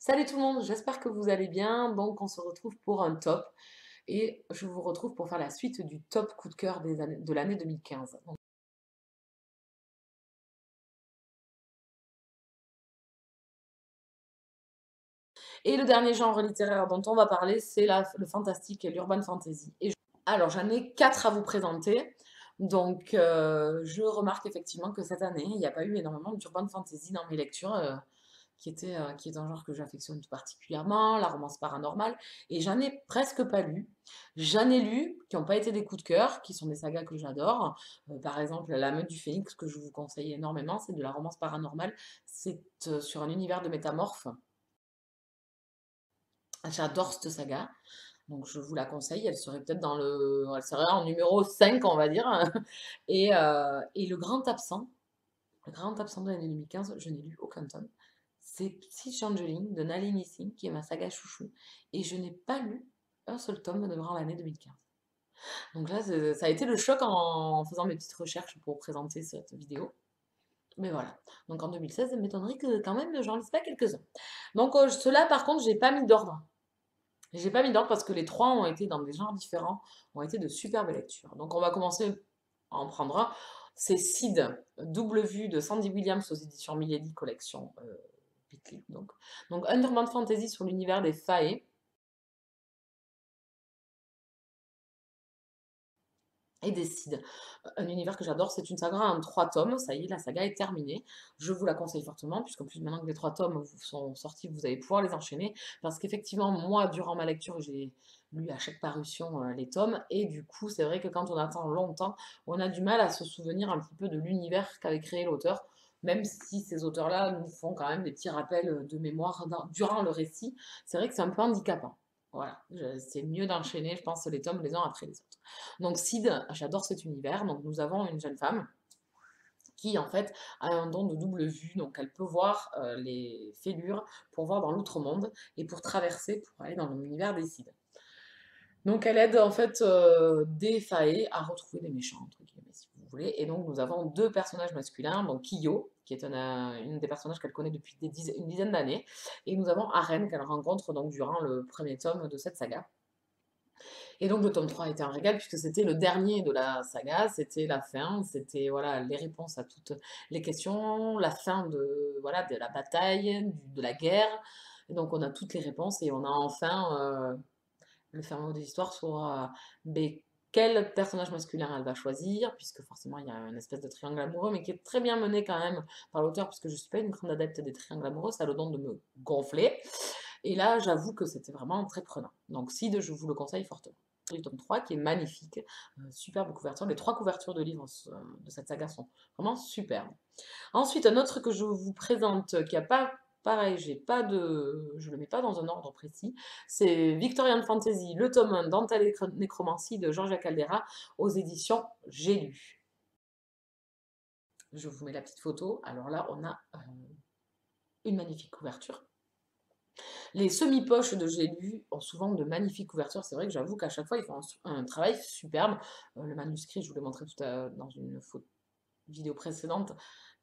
Salut tout le monde, j'espère que vous allez bien. Donc on se retrouve pour un top et je vous retrouve pour faire la suite du top coup de cœur de l'année 2015. Et le dernier genre littéraire dont on va parler, c'est le fantastique et l'urban fantasy. Alors j'en ai quatre à vous présenter. Donc je remarque effectivement que cette année, il n'y a pas eu énormément d'urban fantasy dans mes lectures. Qui est un genre que j'affectionne tout particulièrement, la romance paranormale, et j'en ai presque pas lu. J'en ai lu qui n'ont pas été des coups de cœur, qui sont des sagas que j'adore. Par exemple, La Meute du Phénix, que je vous conseille énormément, c'est de la romance paranormale. C'est sur un univers de métamorphes. J'adore cette saga, donc je vous la conseille. Elle serait en numéro 5, on va dire. Et le grand absent de l'année 2015, je n'ai lu aucun tome. C'est Psy Changeling de Nalini Singh, qui est ma saga chouchou. Et je n'ai pas lu un seul tome durant l'année 2015. Donc là, ça a été le choc en faisant mes petites recherches pour présenter cette vidéo. Mais voilà. Donc en 2016, ça m'étonnerait que quand même j'en lise pas quelques-uns. Donc ceux-là, par contre, j'ai pas mis d'ordre. J'ai pas mis d'ordre parce que les trois ont été dans des genres différents, ont été de superbes lectures. Donc on va commencer à en prendre un. C'est Sid, double vue de Sandy Williams aux éditions Milady Collection Pitlick. Donc un urban fantasy sur l'univers des Fae et des Cid. Un univers que j'adore, c'est une saga en 3 tomes. Ça y est, la saga est terminée. Je vous la conseille fortement, puisqu'en plus, maintenant que les 3 tomes sont sortis, vous allez pouvoir les enchaîner. Parce qu'effectivement, moi, durant ma lecture, j'ai lu à chaque parution les tomes. Et du coup, c'est vrai que quand on attend longtemps, on a du mal à se souvenir un petit peu de l'univers qu'avait créé l'auteur. Même si ces auteurs-là nous font quand même des petits rappels de mémoire durant le récit, c'est vrai que c'est un peu handicapant. Voilà, c'est mieux d'enchaîner, je pense, les tomes les uns après les autres. Donc Sid, j'adore cet univers. Donc nous avons une jeune femme qui en fait a un don de double vue, donc elle peut voir les fêlures pour voir dans l'outre-monde et pour traverser pour aller dans l'univers des Sid. Donc elle aide en fait des Fae à retrouver les méchants, entre guillemets, si vous voulez. Et donc nous avons deux personnages masculins, donc Kiyo, qui est une des personnages qu'elle connaît depuis une dizaine d'années, et nous avons Aren qu'elle rencontre donc durant le premier tome de cette saga. Et donc le tome 3 était un régal puisque c'était le dernier de la saga, c'était la fin, c'était voilà les réponses à toutes les questions, la fin de voilà de la bataille, de la guerre. Et donc on a toutes les réponses et on a enfin le fin mot de l'histoire sur ben, quel personnage masculin elle va choisir, puisque forcément il y a une espèce de triangle amoureux, mais qui est très bien mené quand même par l'auteur, puisque je ne suis pas une grande adepte des triangles amoureux, ça a le don de me gonfler. Et là, j'avoue que c'était vraiment très prenant. Donc Sid, je vous le conseille fortement. Le tome 3 qui est magnifique, superbe couverture. Les 3 couvertures de livres de cette saga sont vraiment superbes. Ensuite, un autre que je vous présente qui a pas, pareil, je le mets pas dans un ordre précis, c'est Victorian Fantasy, le tome 1 Dante Nécromancie de Georgia Caldera aux éditions J'ai lu. Je vous mets la petite photo. Alors là, on a une magnifique couverture. Les semi-poches de J'ai lu ont souvent de magnifiques couvertures. C'est vrai que j'avoue qu'à chaque fois, ils font un travail superbe. Le manuscrit, je vous l'ai montré dans une vidéo précédente.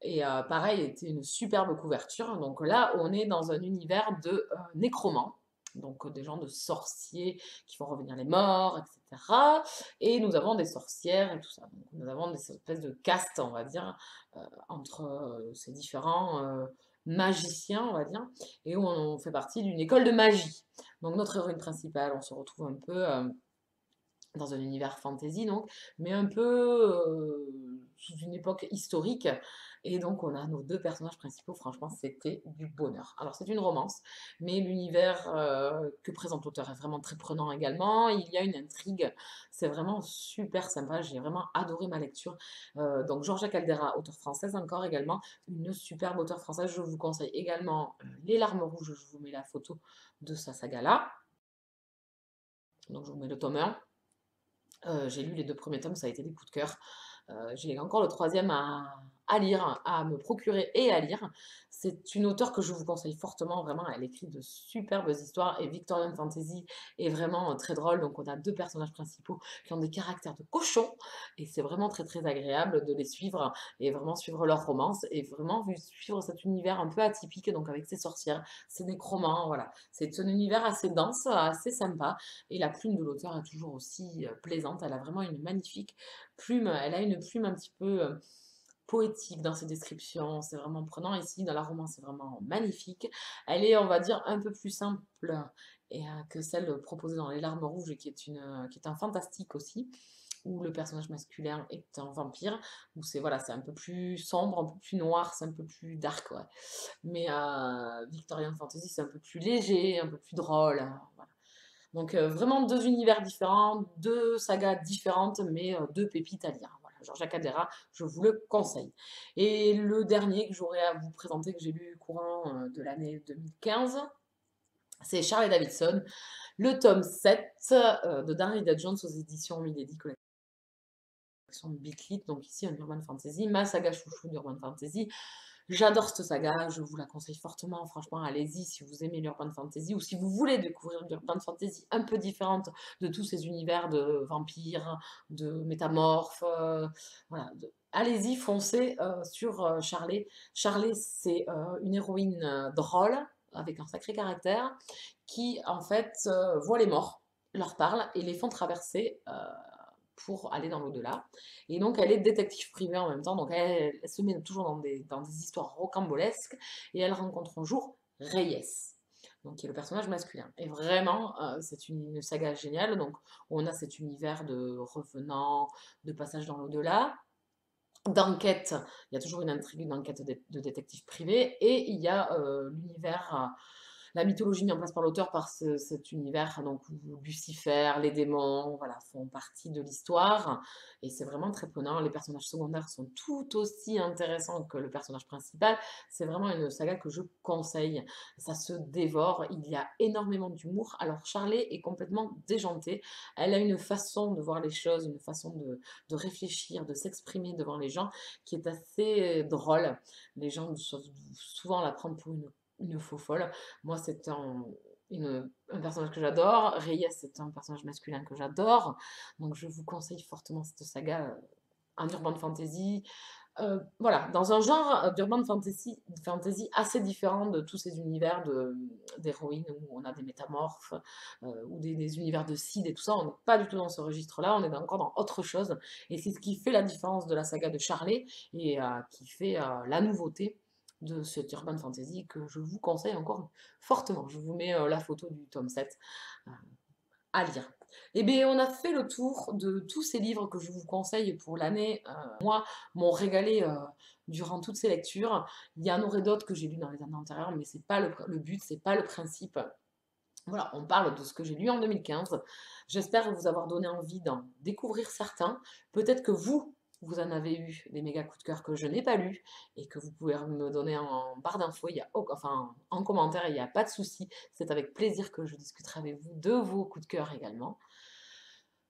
Et pareil, était une superbe couverture. Donc là, on est dans un univers de nécromants. Donc des gens de sorciers qui font revenir les morts, etc. Et nous avons des sorcières et tout ça. Donc nous avons des espèces de castes, on va dire, entre ces différents magiciens, on va dire. Et on fait partie d'une école de magie. Donc notre héroïne principale, on se retrouve un peu dans un univers fantasy, donc, mais un peu sous une époque historique. Et donc, on a nos deux personnages principaux. Franchement, c'était du bonheur. Alors, c'est une romance, mais l'univers que présente l'auteur est vraiment très prenant également. Il y a une intrigue. C'est vraiment super sympa. J'ai vraiment adoré ma lecture. Donc, Georgia Caldera, auteure française encore également. Une superbe auteure française. Je vous conseille également Les Larmes Rouges. Je vous mets la photo de sa saga-là. Donc, je vous mets le tome 1. J'ai lu les 2 premiers tomes, ça a été des coups de cœur. J'ai encore le troisième à à lire, à me procurer et à lire. C'est une auteure que je vous conseille fortement, vraiment, elle écrit de superbes histoires et Victorian Fantasy est vraiment très drôle. Donc on a 2 personnages principaux qui ont des caractères de cochons et c'est vraiment très, très agréable de les suivre et vraiment suivre leur romance et vraiment suivre cet univers un peu atypique, donc avec ces sorcières, ces nécromants, voilà. C'est un univers assez dense, assez sympa et la plume de l'auteur est toujours aussi plaisante. Elle a vraiment une magnifique plume, elle a une plume un petit peu poétique dans ses descriptions, c'est vraiment prenant. Ici, dans la romance, c'est vraiment magnifique. Elle est, on va dire, un peu plus simple que celle proposée dans Les Larmes Rouges, qui est un fantastique aussi, où le personnage masculin est un vampire, où c'est voilà, c'est un peu plus sombre, un peu plus noir, c'est un peu plus dark, ouais. Mais Victorian Fantasy, c'est un peu plus léger, un peu plus drôle, voilà. Donc vraiment 2 univers différents, 2 sagas différentes, mais 2 pépites à lire. Voilà, Georgia Cadera, je vous le conseille. Et le dernier que j'aurais à vous présenter, que j'ai lu courant de l'année 2015, c'est Charlie Davidson, le tome 7 de Darryl Jones aux éditions Milady, collection de Bitlit, donc ici un Urban Fantasy, ma saga chouchou d'Urban Fantasy. J'adore cette saga, je vous la conseille fortement, franchement, allez-y si vous aimez l'Urban Fantasy ou si vous voulez découvrir l'Urban Fantasy un peu différente de tous ces univers de vampires, de métamorphes, voilà. Allez-y, foncez sur Charlie. Charlie, c'est une héroïne drôle, avec un sacré caractère, qui en fait voit les morts, leur parle et les font traverser pour aller dans l'au-delà. Et donc, elle est détective privée en même temps. Donc, elle se met toujours dans des histoires rocambolesques. Et elle rencontre un jour Reyes, donc, qui est le personnage masculin. Et vraiment, c'est une saga géniale. Donc, on a cet univers de revenants, de passage dans l'au-delà, d'enquête. Il y a toujours une intrigue d'enquête de détective privé. Et il y a l'univers la mythologie mise en place par l'auteur, par cet univers donc, où Lucifer, les démons, voilà, font partie de l'histoire. Et c'est vraiment très prenant. Les personnages secondaires sont tout aussi intéressants que le personnage principal. C'est vraiment une saga que je conseille. Ça se dévore. Il y a énormément d'humour. Alors, Charlie est complètement déjantée. Elle a une façon de voir les choses, une façon de réfléchir, de s'exprimer devant les gens qui est assez drôle. Les gens doivent souvent la prendre pour une faux folle. Moi, c'est un personnage que j'adore. Reyes, c'est un personnage masculin que j'adore. Donc, je vous conseille fortement cette saga en urban fantasy. Voilà, dans un genre d'urban fantasy assez différent de tous ces univers d'héroïnes où on a des métamorphes ou des univers de Cid et tout ça. On n'est pas du tout dans ce registre-là, on est encore dans autre chose. Et c'est ce qui fait la différence de la saga de Charlet et qui fait la nouveauté de cette urban fantasy que je vous conseille encore fortement. Je vous mets la photo du tome 7 euh, à lire. Eh bien, on a fait le tour de tous ces livres que je vous conseille pour l'année. Moi, m'ont régalé durant toutes ces lectures. Il y en aurait d'autres que j'ai lus dans les années antérieures, mais c'est pas le but, c'est pas le principe. Voilà, on parle de ce que j'ai lu en 2015. J'espère vous avoir donné envie d'en découvrir certains. Peut-être que vous en avez eu des méga coups de cœur que je n'ai pas lus et que vous pouvez me donner en barre d'infos, enfin en commentaire, il n'y a pas de souci. C'est avec plaisir que je discuterai avec vous de vos coups de cœur également.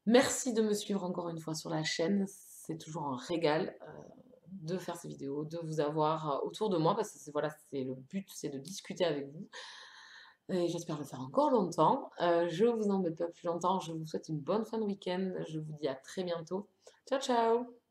Merci de me suivre encore une fois sur la chaîne. C'est toujours un régal de faire ces vidéos, de vous avoir autour de moi parce que voilà, c'est le but, c'est de discuter avec vous. Et j'espère le faire encore longtemps. Je vous embête pas plus longtemps. Je vous souhaite une bonne fin de week-end. Je vous dis à très bientôt. Ciao, ciao!